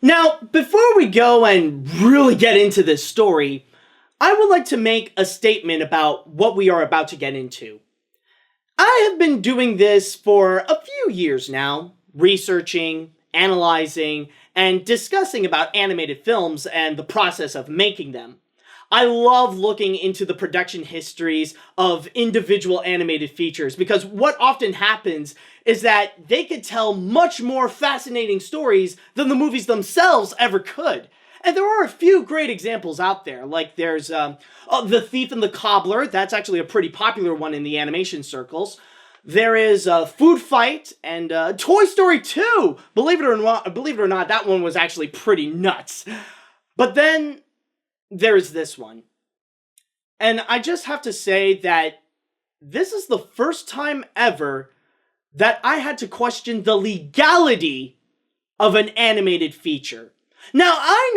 Now, before we go and really get into this story, I would like to make a statement about what we are about to get into. I have been doing this for a few years now, researching, analyzing, and discussing about animated films and the process of making them. I love looking into the production histories of individual animated features because what often happens is that they could tell much more fascinating stories than the movies themselves ever could. And there are a few great examples out there, like there's The Thief and the Cobbler. That's actually a pretty popular one in the animation circles. There is Food Fight and Toy Story 2. Believe it or not, that one was actually pretty nuts. But then there's this one. And I just have to say that this is the first time ever that I had to question the legality of an animated feature. Now, I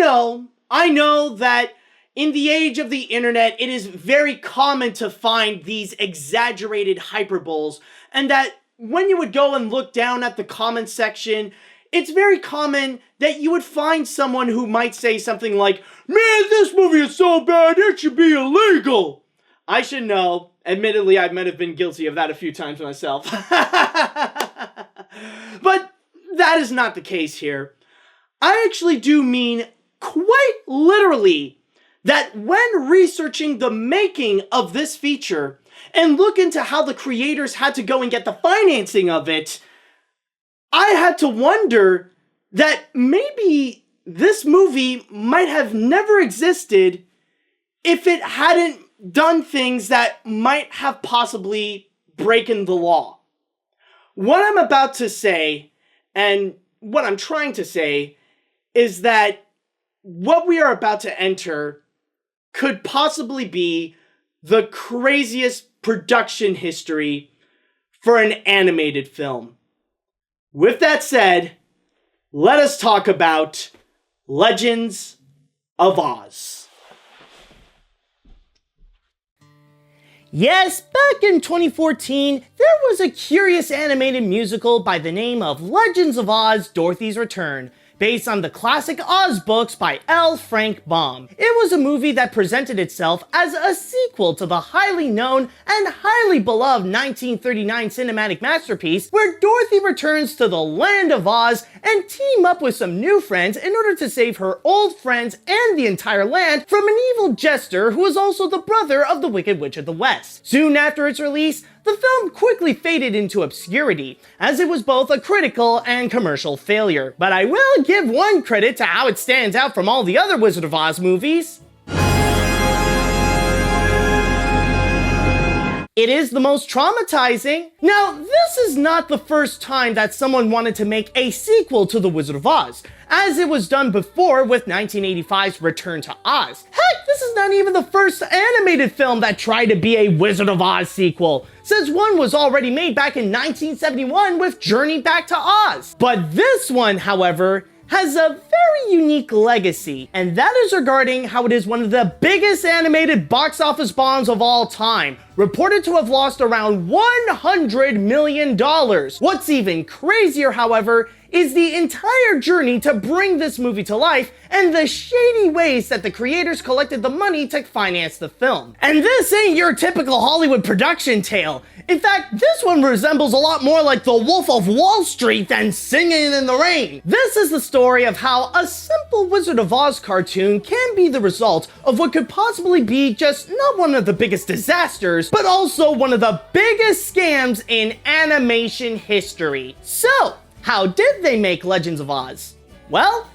know that in the age of the internet, it is very common to find these exaggerated hyperboles, and that when you would go and look down at the comment section, it's very common that you would find someone who might say something like, "Man, this movie is so bad, it should be illegal." I should know. Admittedly, I might have been guilty of that a few times myself. But that is not the case here. I actually do mean quite literally that when researching the making of this feature and look into how the creators had to go and get the financing of it, I had to wonder that maybe this movie might have never existed if it hadn't done things that might have possibly broken the law. What I'm about to say, and what I'm trying to say, is that what we are about to enter could possibly be the craziest production history for an animated film. With that said, let us talk about Legends of Oz. Yes, back in 2014, there was a curious animated musical by the name of Legends of Oz: Dorothy's Return, based on the classic Oz books by L. Frank Baum. It was a movie that presented itself as a sequel to the highly known and highly beloved 1939 cinematic masterpiece, where Dorothy returns to the land of Oz and team up with some new friends in order to save her old friends and the entire land from an evil jester who is also the brother of the Wicked Witch of the West. Soon after its release, the film quickly faded into obscurity, as it was both a critical and commercial failure. But I will give one credit to how it stands out from all the other Wizard of Oz movies. It is the most traumatizing. Now, this is not the first time that someone wanted to make a sequel to The Wizard of Oz, as it was done before with 1985's Return to Oz. Heck, this is not even the first animated film that tried to be a Wizard of Oz sequel, since one was already made back in 1971 with Journey Back to Oz. But this one, however, has a very unique legacy, and that is regarding how it is one of the biggest animated box office bombs of all time, reported to have lost around $100 million. What's even crazier, however, is the entire journey to bring this movie to life and the shady ways that the creators collected the money to finance the film. And this ain't your typical Hollywood production tale. In fact, this one resembles a lot more like The Wolf of Wall Street than Singing in the Rain. This is the story of how a simple Wizard of Oz cartoon can be the result of what could possibly be just not one of the biggest disasters, but also one of the biggest scams in animation history. So, how did they make Legends of Oz? Well,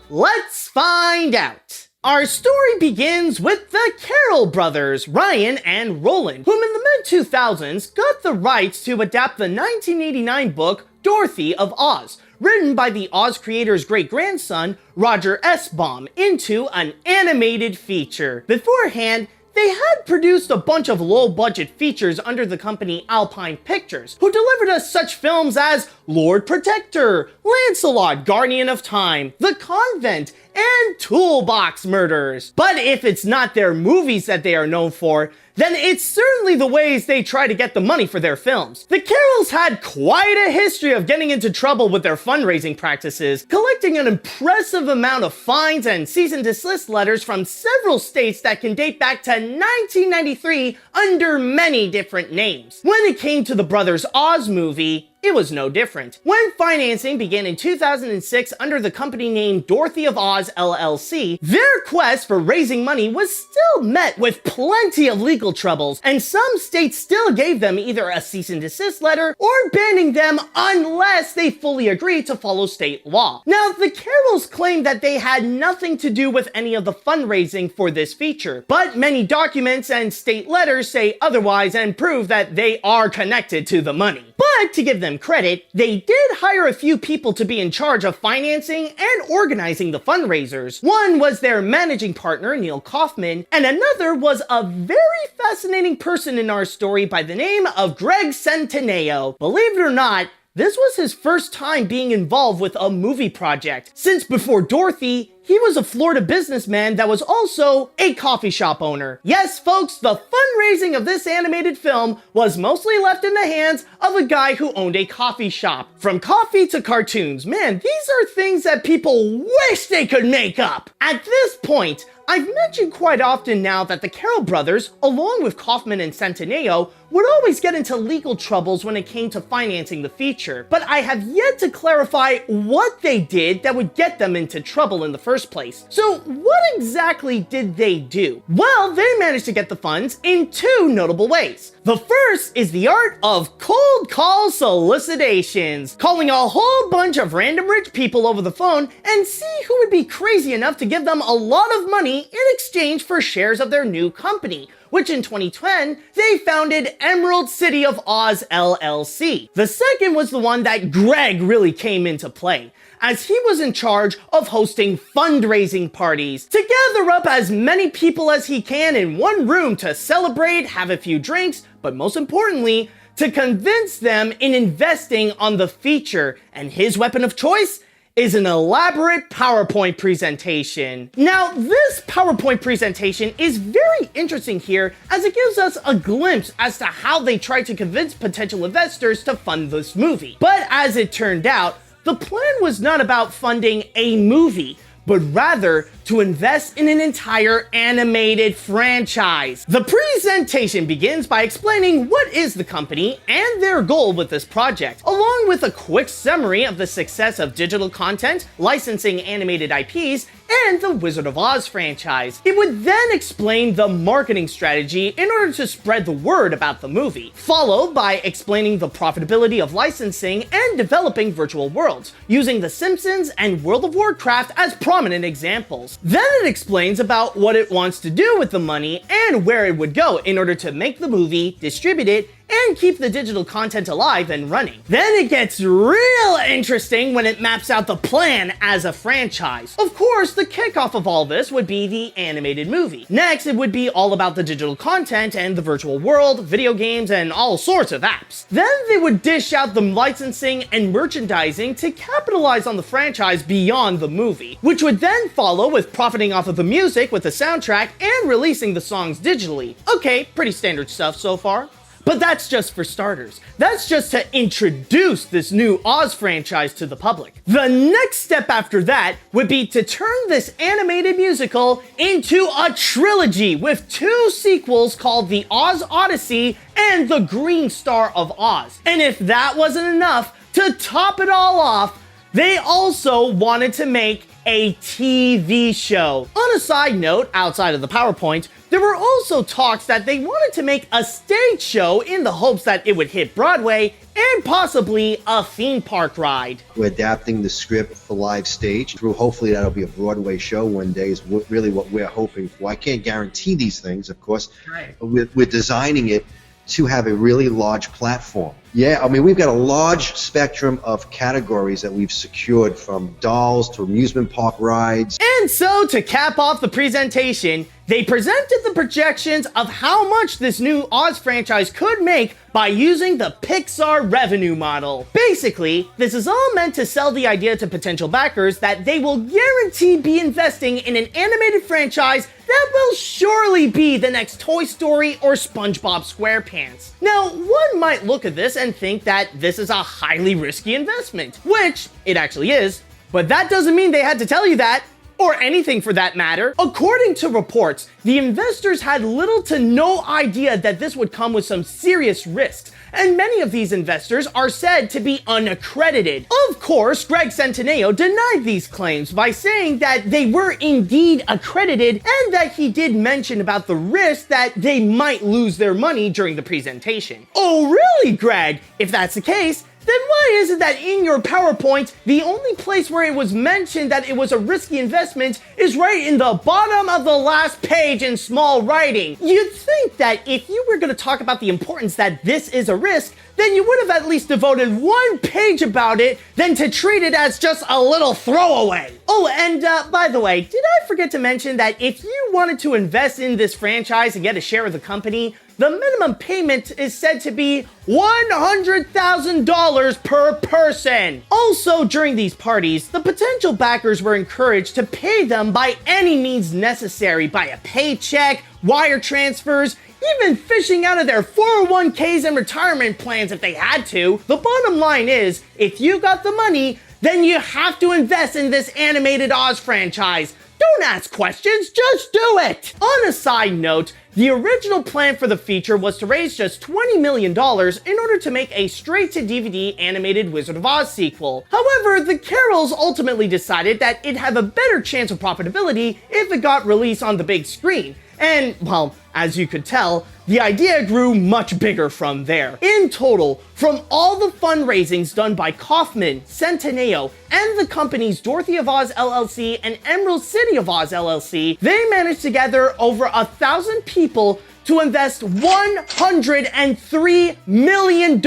let's find out. Our story begins with the Carroll brothers, Ryan and Roland, whom in the mid-2000s got the rights to adapt the 1989 book Dorothy of Oz, written by the Oz creator's great-grandson, Roger S. Baum, into an animated feature. Beforehand, they had produced a bunch of low-budget features under the company Alpine Pictures, who delivered us such films as Lord Protector, Lancelot, Guardian of Time, The Convent, and Toolbox Murders. But if it's not their movies that they are known for, then it's certainly the ways they try to get the money for their films. The Carrolls had quite a history of getting into trouble with their fundraising practices, collecting an impressive amount of fines and cease and desist letters from several states that can date back to 1993 under many different names. When it came to the Brothers Oz movie, it was no different. When financing began in 2006 under the company name Dorothy of Oz LLC, their quest for raising money was still met with plenty of legal troubles, and some states still gave them either a cease and desist letter or banning them unless they fully agreed to follow state law. Now, the Carrolls claimed that they had nothing to do with any of the fundraising for this feature, but many documents and state letters say otherwise and prove that they are connected to the money. But to give them credit, they did hire a few people to be in charge of financing and organizing the fundraisers. One was their managing partner, Neil Kaufman, and another was a very fascinating person in our story by the name of Greg Centineo. Believe it or not, this was his first time being involved with a movie project, since before Dorothy, he was a Florida businessman that was also a coffee shop owner. Yes, folks, the fundraising of this animated film was mostly left in the hands of a guy who owned a coffee shop. From coffee to cartoons, man, these are things that people wish they could make up. At this point, I've mentioned quite often now that the Carroll brothers, along with Kaufman and Centineo, would always get into legal troubles when it came to financing the feature, but I have yet to clarify what they did that would get them into trouble in the first place. So what exactly did they do? Well, they managed to get the funds in two notable ways. The first is the art of cold call solicitations, calling a whole bunch of random rich people over the phone and see who would be crazy enough to give them a lot of money in exchange for shares of their new company, which in 2010, they founded Emerald City of Oz LLC. The second was the one that Greg really came into play, as he was in charge of hosting fundraising parties to gather up as many people as he can in one room to celebrate, have a few drinks, but most importantly, to convince them in investing on the feature. And his weapon of choice is an elaborate PowerPoint presentation. Now, this PowerPoint presentation is very interesting here as it gives us a glimpse as to how they tried to convince potential investors to fund this movie. But as it turned out, the plan was not about funding a movie, but rather to invest in an entire animated franchise. The presentation begins by explaining what is the company and their goal with this project, along with a quick summary of the success of digital content, licensing animated IPs, and the Wizard of Oz franchise. It would then explain the marketing strategy in order to spread the word about the movie, followed by explaining the profitability of licensing and developing virtual worlds, using The Simpsons and World of Warcraft as prominent examples. Then it explains about what it wants to do with the money and where it would go in order to make the movie, distribute it, and keep the digital content alive and running. Then it gets real interesting when it maps out the plan as a franchise. Of course, the kickoff of all this would be the animated movie. Next, it would be all about the digital content and the virtual world, video games, and all sorts of apps. Then they would dish out the licensing and merchandising to capitalize on the franchise beyond the movie, which would then follow with profiting off of the music with the soundtrack and releasing the songs digitally. Okay, pretty standard stuff so far. But that's just for starters. That's just to introduce this new Oz franchise to the public. The next step after that would be to turn this animated musical into a trilogy with two sequels called The Oz Odyssey and The Green Star of Oz. And if that wasn't enough, to top it all off, they also wanted to make a TV show. On a side note, outside of the PowerPoint, there were also talks that they wanted to make a stage show in the hopes that it would hit Broadway and possibly a theme park ride. We're adapting the script for live stage. Hopefully that'll be a Broadway show one day is really what we're hoping for. I can't guarantee these things, of course. Right. We're designing it to have a really large platform. Yeah, I mean, we've got a large spectrum of categories that we've secured, from dolls to amusement park rides. And so, to cap off the presentation, they presented the projections of how much this new Oz franchise could make by using the Pixar revenue model. Basically, this is all meant to sell the idea to potential backers that they will guaranteed be investing in an animated franchise that will surely be the next Toy Story or SpongeBob SquarePants. Now, one might look at this and think that this is a highly risky investment, which it actually is, but that doesn't mean they had to tell you that, or anything for that matter. According to reports, the investors had little to no idea that this would come with some serious risks, and many of these investors are said to be unaccredited. Of course, Greg Centineo denied these claims by saying that they were indeed accredited and that he did mention about the risk that they might lose their money during the presentation. Oh really, Greg? If that's the case, then why is it that in your PowerPoint, the only place where it was mentioned that it was a risky investment is right in the bottom of the last page in small writing? You'd think that if you were going to talk about the importance that this is a risk, then you would have at least devoted one page about it than to treat it as just a little throwaway. Oh, and by the way, did I forget to mention that if you wanted to invest in this franchise and get a share of the company, the minimum payment is said to be $100,000 per person. Also, during these parties, the potential backers were encouraged to pay them by any means necessary, by a paycheck, wire transfers, even fishing out of their 401ks and retirement plans if they had to. The bottom line is, if you got the money, then you have to invest in this animated Oz franchise. Don't ask questions, just do it! On a side note, the original plan for the feature was to raise just $20 million in order to make a straight-to-DVD animated Wizard of Oz sequel. However, the Carrolls ultimately decided that it'd have a better chance of profitability if it got released on the big screen. And, well, as you could tell, the idea grew much bigger from there. In total, from all the fundraisings done by Kaufman, Centineo, and the companies Dorothy of Oz LLC and Emerald City of Oz LLC, they managed to gather over 1,000 people to invest $103 million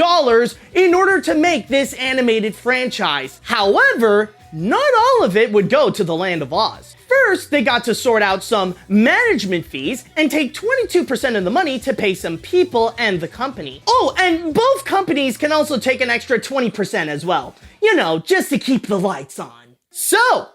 in order to make this animated franchise. However, not all of it would go to the Land of Oz. First, they got to sort out some management fees and take 22% of the money to pay some people and the company. Oh, and both companies can also take an extra 20% as well. You know, just to keep the lights on. So,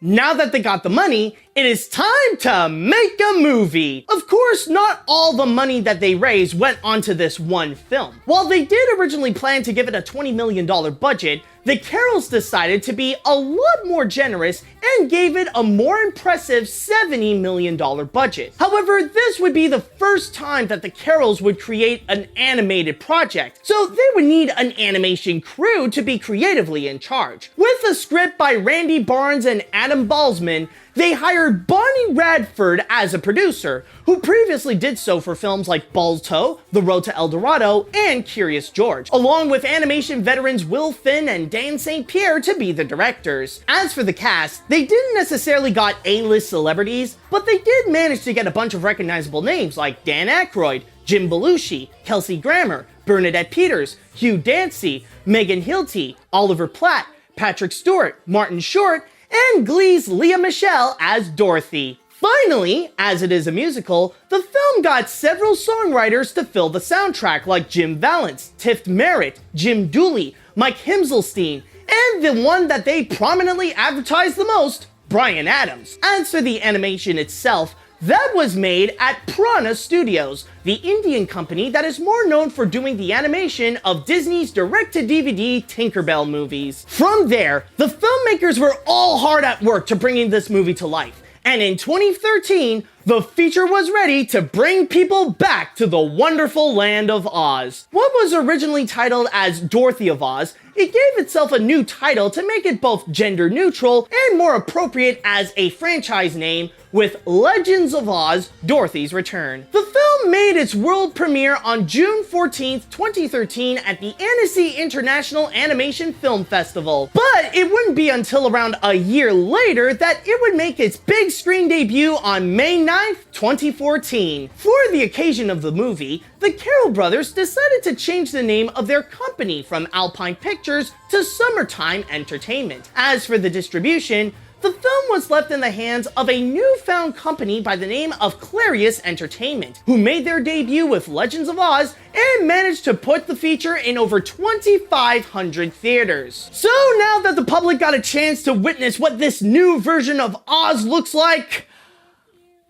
now that they got the money, it is time to make a movie. Of course, not all the money that they raised went onto this one film. While they did originally plan to give it a $20 million budget, the Carrolls decided to be a lot more generous and gave it a more impressive $70 million budget. However, this would be the first time that the Carrolls would create an animated project, so they would need an animation crew to be creatively in charge. With a script by Randy Barnes and Adam Balsman, they hired Bonnie Radford as a producer, who previously did so for films like Balto, The Road to El Dorado, and Curious George, along with animation veterans Will Finn and Dan St. Pierre to be the directors. As for the cast, they didn't necessarily got A-list celebrities, but they did manage to get a bunch of recognizable names like Dan Aykroyd, Jim Belushi, Kelsey Grammer, Bernadette Peters, Hugh Dancy, Megan Hilty, Oliver Platt, Patrick Stewart, Martin Short, and Glee's Lea Michele as Dorothy. Finally, as it is a musical, the film got several songwriters to fill the soundtrack like Jim Vallance, Tift Merritt, Jim Dooley, Mike Himselstein, and the one that they prominently advertised the most, Bryan Adams. As for the animation itself, that was made at Prana Studios, the Indian company that is more known for doing the animation of Disney's direct-to-DVD Tinkerbell movies. From there, the filmmakers were all hard at work to bringing this movie to life. And in 2013, the feature was ready to bring people back to the wonderful Land of Oz. What was originally titled as Dorothy of Oz, it gave itself a new title to make it both gender neutral and more appropriate as a franchise name, with Legends of Oz: Dorothy's Return. The film made its world premiere on June 14th, 2013 at the Annecy International Animation Film Festival. But it wouldn't be until around a year later that it would make its big screen debut on May 9th, 2014. For the occasion of the movie, the Carroll brothers decided to change the name of their company from Alpine Pictures to Summertime Entertainment. As for the distribution, the film was left in the hands of a newfound company by the name of Clarius Entertainment, who made their debut with Legends of Oz and managed to put the feature in over 2,500 theaters. So now that the public got a chance to witness what this new version of Oz looks like,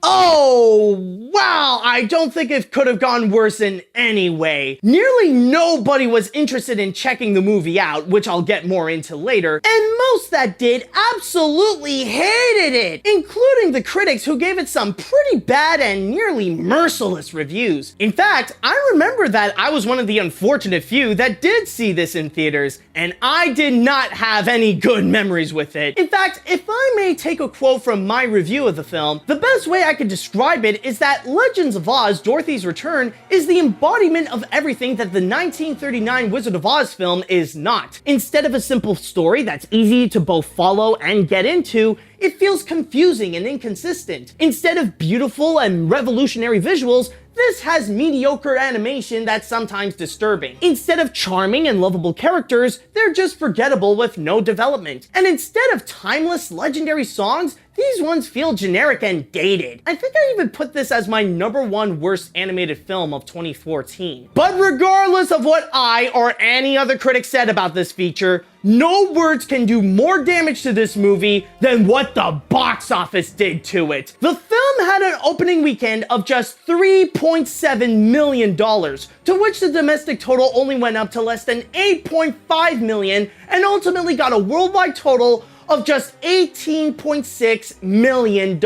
oh, wow, I don't think it could have gone worse in any way. Nearly nobody was interested in checking the movie out, which I'll get more into later, and most that did absolutely hated it, including the critics who gave it some pretty bad and nearly merciless reviews. In fact, I remember that I was one of the unfortunate few that did see this in theaters, and I did not have any good memories with it. In fact, if I may take a quote from my review of the film, the best way I could describe it is that Legends of Oz: Dorothy's Return is the embodiment of everything that the 1939 Wizard of Oz film is not. Instead of a simple story that's easy to both follow and get into, it feels confusing and inconsistent. Instead of beautiful and revolutionary visuals, this has mediocre animation that's sometimes disturbing. Instead of charming and lovable characters, they're just forgettable with no development. And instead of timeless, legendary songs, these ones feel generic and dated. I think I even put this as my #1 worst animated film of 2014. But regardless of what I or any other critic said about this feature, no words can do more damage to this movie than what the box office did to it. The film had an opening weekend of just $3.7 million, to which the domestic total only went up to less than $8.5 million, and ultimately got a worldwide total of just $18.6 million,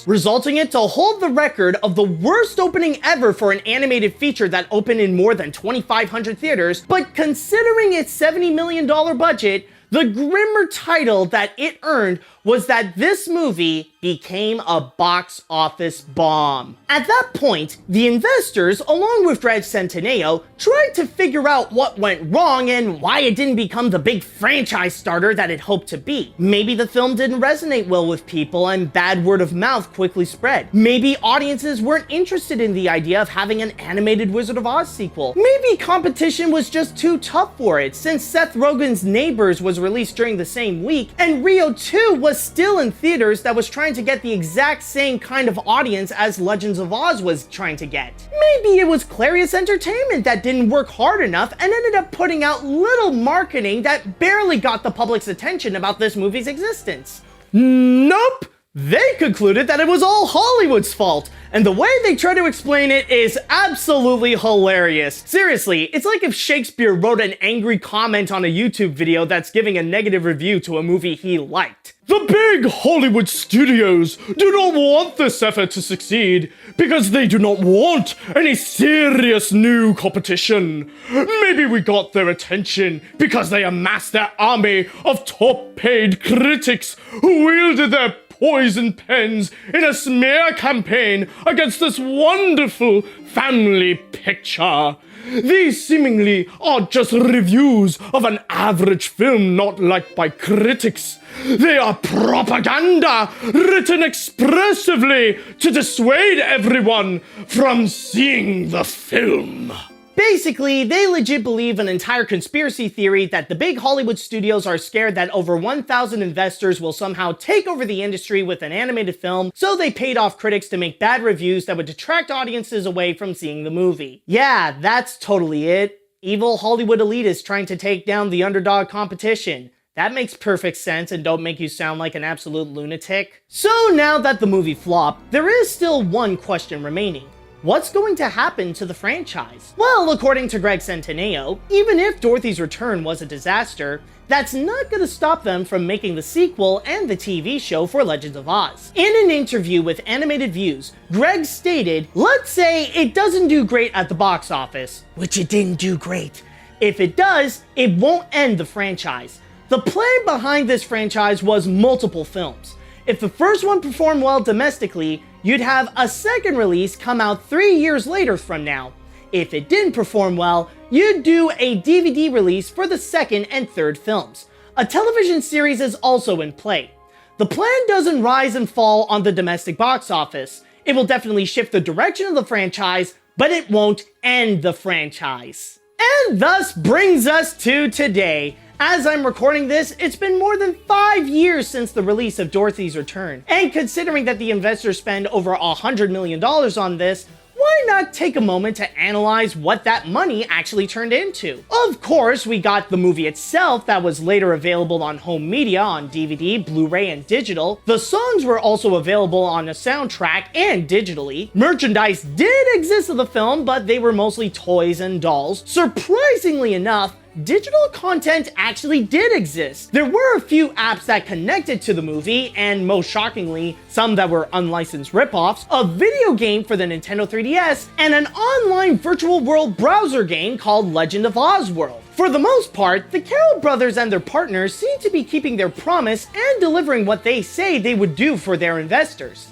resulting it to hold the record of the worst opening ever for an animated feature that opened in more than 2,500 theaters. But considering its $70 million budget, the grimmer title that it earned was that this movie became a box office bomb. At that point, the investors, along with Greg Centineo, tried to figure out what went wrong and why it didn't become the big franchise starter that it hoped to be. Maybe the film didn't resonate well with people and bad word of mouth quickly spread. Maybe audiences weren't interested in the idea of having an animated Wizard of Oz sequel. Maybe competition was just too tough for it, since Seth Rogen's Neighbors was released during the same week, and Rio 2 was still in theaters that was trying to get the exact same kind of audience as Legends of Oz was trying to get. Maybe it was Clarius Entertainment that didn't work hard enough and ended up putting out little marketing that barely got the public's attention about this movie's existence. Nope! They concluded that it was all Hollywood's fault, and the way they try to explain it is absolutely hilarious. Seriously, it's like if Shakespeare wrote an angry comment on a YouTube video that's giving a negative review to a movie he liked. The big Hollywood studios do not want this effort to succeed because they do not want any serious new competition. Maybe we got their attention because they amassed their army of top-paid critics who wielded their poison pens in a smear campaign against this wonderful family picture. These seemingly are just reviews of an average film not liked by critics. They are propaganda written expressively to dissuade everyone from seeing the film. Basically, they legit believe an entire conspiracy theory that the big Hollywood studios are scared that over 1,000 investors will somehow take over the industry with an animated film, so they paid off critics to make bad reviews that would detract audiences away from seeing the movie. Yeah, that's totally it. Evil Hollywood elitists trying to take down the underdog competition. That makes perfect sense and don't make you sound like an absolute lunatic. So now that the movie flopped, there is still one question remaining. What's going to happen to the franchise? Well, according to Greg Centineo, even if Dorothy's Return was a disaster, that's not going to stop them from making the sequel and the TV show for Legends of Oz. In an interview with Animated Views, Greg stated, "Let's say it doesn't do great at the box office," which it didn't do great. "If it does, it won't end the franchise. The plan behind this franchise was multiple films. If the first one performed well domestically, you'd have a second release come out 3 years later from now. If it didn't perform well, you'd do a DVD release for the second and third films. A television series is also in play. The plan doesn't rise and fall on the domestic box office. It will definitely shift the direction of the franchise, but it won't end the franchise." And thus brings us to today. As I'm recording this, it's been more than 5 years since the release of Dorothy's Return, and considering that the investors spend over $100 million on this, why not take a moment to analyze what that money actually turned into? Of course, we got the movie itself that was later available on home media on DVD, Blu-ray, and digital. The songs were also available on a soundtrack and digitally. Merchandise did exist of the film, but they were mostly toys and dolls. Surprisingly enough, digital content actually did exist. There were a few apps that connected to the movie, and most shockingly, some that were unlicensed ripoffs, a video game for the Nintendo 3DS, and an online virtual world browser game called Legend of Oz World. For the most part, the Carroll brothers and their partners seem to be keeping their promise and delivering what they say they would do for their investors.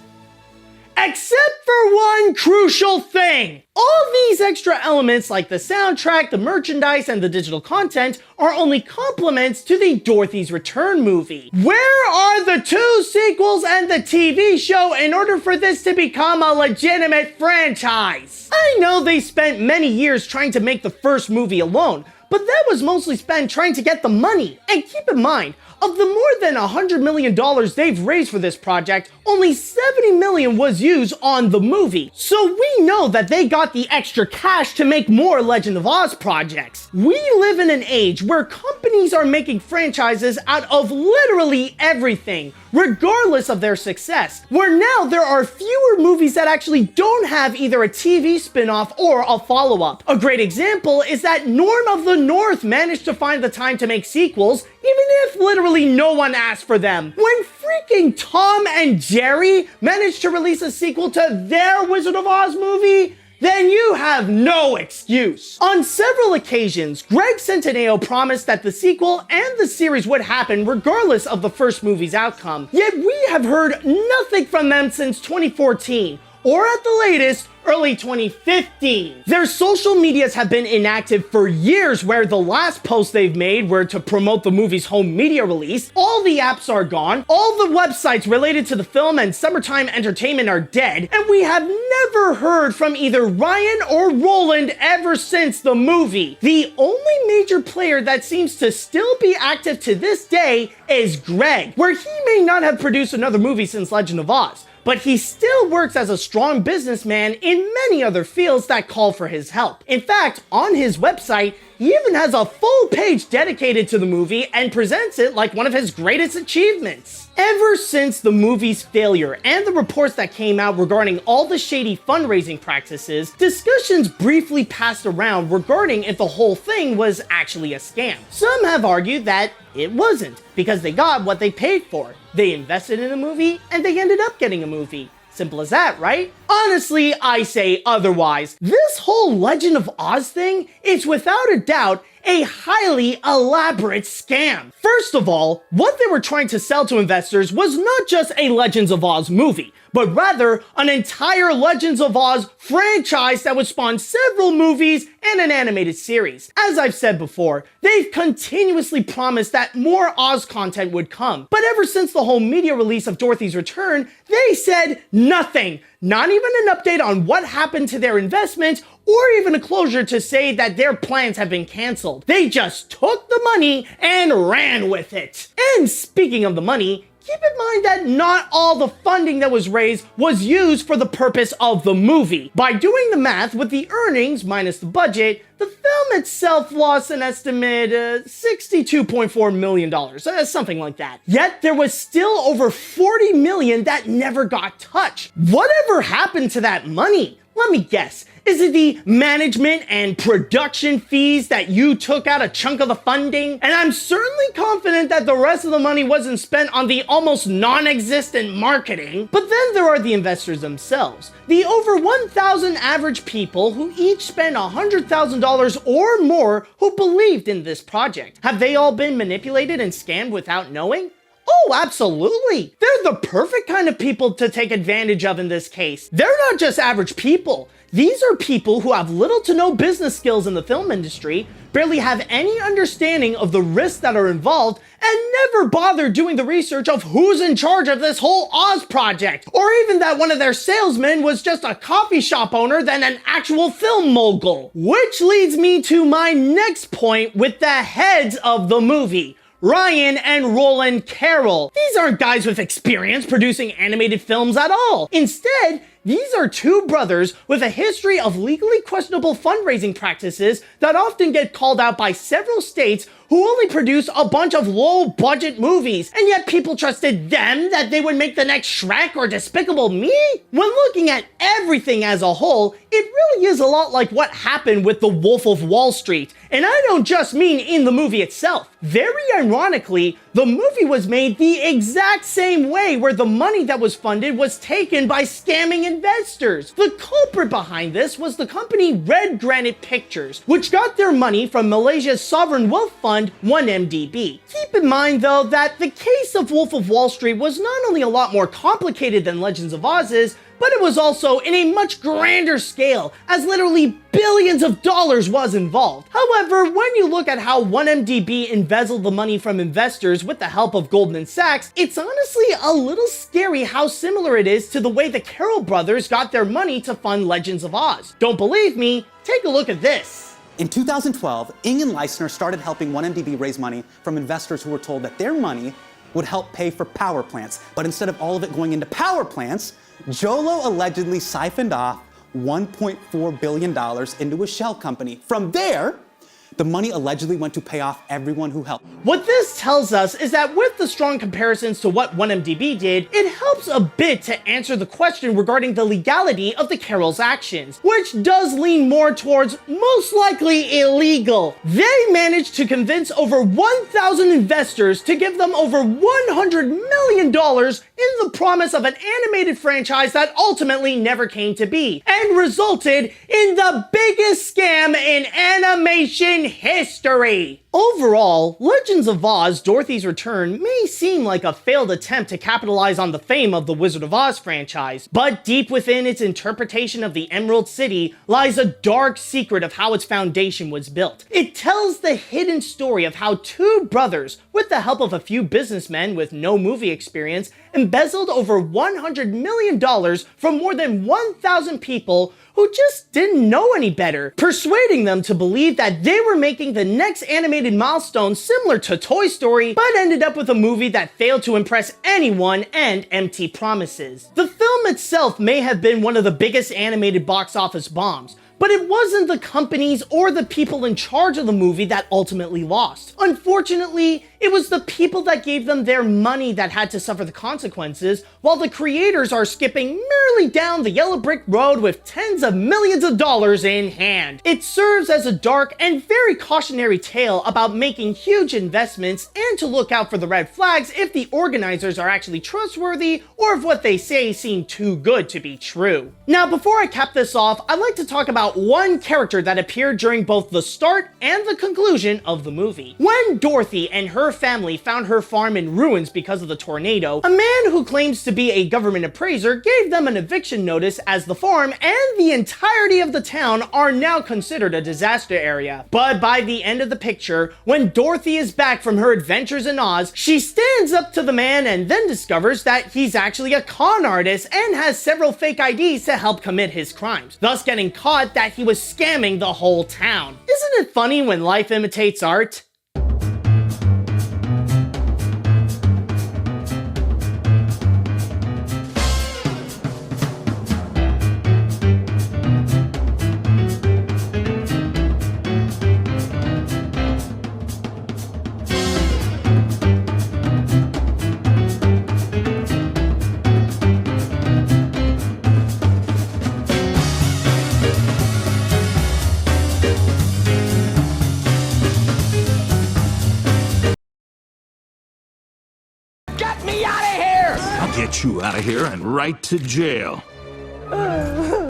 Except for one crucial thing! All these extra elements like the soundtrack, the merchandise, and the digital content are only complements to the Dorothy's Return movie. Where are the 2 sequels and the TV show in order for this to become a legitimate franchise? I know they spent many years trying to make the first movie alone, but that was mostly spent trying to get the money. And keep in mind, of the more than $100 million they've raised for this project, only $70 million was used on the movie. So we know that they got the extra cash to make more Legend of Oz projects. We live in an age where companies are making franchises out of literally everything, regardless of their success, where now there are fewer movies that actually don't have either a TV spin-off or a follow-up. A great example is that Norm of the North managed to find the time to make sequels, even if literally no one asked for them. When freaking Tom and Jerry managed to release a sequel to their Wizard of Oz movie, then you have no excuse. On several occasions, Greg Centineo promised that the sequel and the series would happen regardless of the first movie's outcome. Yet we have heard nothing from them since 2014, or at the latest, early 2015. Their social medias have been inactive for years, where the last posts they've made were to promote the movie's home media release. All the apps are gone, all the websites related to the film and summertime entertainment are dead, and we have never heard from either Ryan or Roland ever since the movie. The only major player that seems to still be active to this day is Greg, where he may not have produced another movie since Legend of Oz, but he still works as a strong businessman in many other fields that call for his help. In fact, on his website, he even has a full page dedicated to the movie and presents it like one of his greatest achievements. Ever since the movie's failure and the reports that came out regarding all the shady fundraising practices, discussions briefly passed around regarding if the whole thing was actually a scam. Some have argued that it wasn't, because they got what they paid for. They invested in a movie, and they ended up getting a movie. Simple as that, right? Honestly, I say otherwise. This whole Legend of Oz thing is without a doubt a highly elaborate scam. First of all, what they were trying to sell to investors was not just a Legends of Oz movie, but rather an entire Legends of Oz franchise that would spawn several movies and an animated series. As I've said before, they've continuously promised that more Oz content would come, but ever since the whole media release of Dorothy's Return, they said nothing. Not even an update on what happened to their investment, or even a closure to say that their plans have been canceled. They just took the money and ran with it. And speaking of the money, keep in mind that not all the funding that was raised was used for the purpose of the movie. By doing the math with the earnings minus the budget, the film itself lost an estimate $62.4 million, something like that. Yet there was still over $40 million that never got touched. Whatever happened to that money? Let me guess. Is it the management and production fees that you took out a chunk of the funding? And I'm certainly confident that the rest of the money wasn't spent on the almost non-existent marketing. But then there are the investors themselves. The over 1,000 average people who each spent $100,000 or more who believed in this project. Have they all been manipulated and scammed without knowing? Oh, absolutely. They're the perfect kind of people to take advantage of in this case. They're not just average people. These are people who have little to no business skills in the film industry, barely have any understanding of the risks that are involved, and never bother doing the research of who's in charge of this whole Oz project, or even that one of their salesmen was just a coffee shop owner than an actual film mogul. Which leads me to my next point with the heads of the movie. Ryan and Roland Carroll. These aren't guys with experience producing animated films at all. Instead, these are two brothers with a history of legally questionable fundraising practices that often get called out by several states who only produce a bunch of low-budget movies, and yet people trusted them that they would make the next Shrek or Despicable Me? When looking at everything as a whole, it really is a lot like what happened with The Wolf of Wall Street, and I don't just mean in the movie itself. Very ironically, the movie was made the exact same way, where the money that was funded was taken by scamming investors. The culprit behind this was the company Red Granite Pictures, which got their money from Malaysia's sovereign wealth fund 1MDB. Keep in mind though that the case of Wolf of Wall Street was not only a lot more complicated than Legends of Oz is, but it was also in a much grander scale, as literally billions of dollars was involved. However, when you look at how 1MDB embezzled the money from investors with the help of Goldman Sachs, it's honestly a little scary how similar it is to the way the Carroll brothers got their money to fund Legends of Oz. Don't believe me? Take a look at this. In 2012, Ing and Leisner started helping 1MDB raise money from investors who were told that their money would help pay for power plants. But instead of all of it going into power plants, Jolo allegedly siphoned off $1.4 billion into a shell company. From there, the money allegedly went to pay off everyone who helped. What this tells us is that with the strong comparisons to what 1MDB did, it helps a bit to answer the question regarding the legality of the Carrolls' actions, which does lean more towards most likely illegal. They managed to convince over 1,000 investors to give them over $100 million in the promise of an animated franchise that ultimately never came to be, and resulted in the biggest scam in animation history. Overall, Legends of Oz: Dorothy's Return may seem like a failed attempt to capitalize on the fame of the Wizard of Oz franchise, but deep within its interpretation of the Emerald City lies a dark secret of how its foundation was built. It tells the hidden story of how two brothers, with the help of a few businessmen with no movie experience, embezzled over $100 million from more than 1,000 people who just didn't know any better, persuading them to believe that they were making the next animated milestone similar to Toy Story, but ended up with a movie that failed to impress anyone and empty promises. The film itself may have been one of the biggest animated box office bombs, but it wasn't the companies or the people in charge of the movie that ultimately lost. Unfortunately, it was the people that gave them their money that had to suffer the consequences, while the creators are skipping merely down the yellow brick road with tens of millions of dollars in hand. It serves as a dark and very cautionary tale about making huge investments and to look out for the red flags if the organizers are actually trustworthy or if what they say seem too good to be true. Now, before I cap this off, I'd like to talk about one character that appeared during both the start and the conclusion of the movie. When Dorothy and her family found her farm in ruins because of the tornado, a man who claims to be a government appraiser gave them an eviction notice, as the farm and the entirety of the town are now considered a disaster area. But by the end of the picture, when Dorothy is back from her adventures in Oz, she stands up to the man and then discovers that he's actually a con artist and has several fake IDs to help commit his crimes, thus getting caught that he was scamming the whole town. Isn't it funny when life imitates art? Get me out of here! I'll get you out of here and right to jail.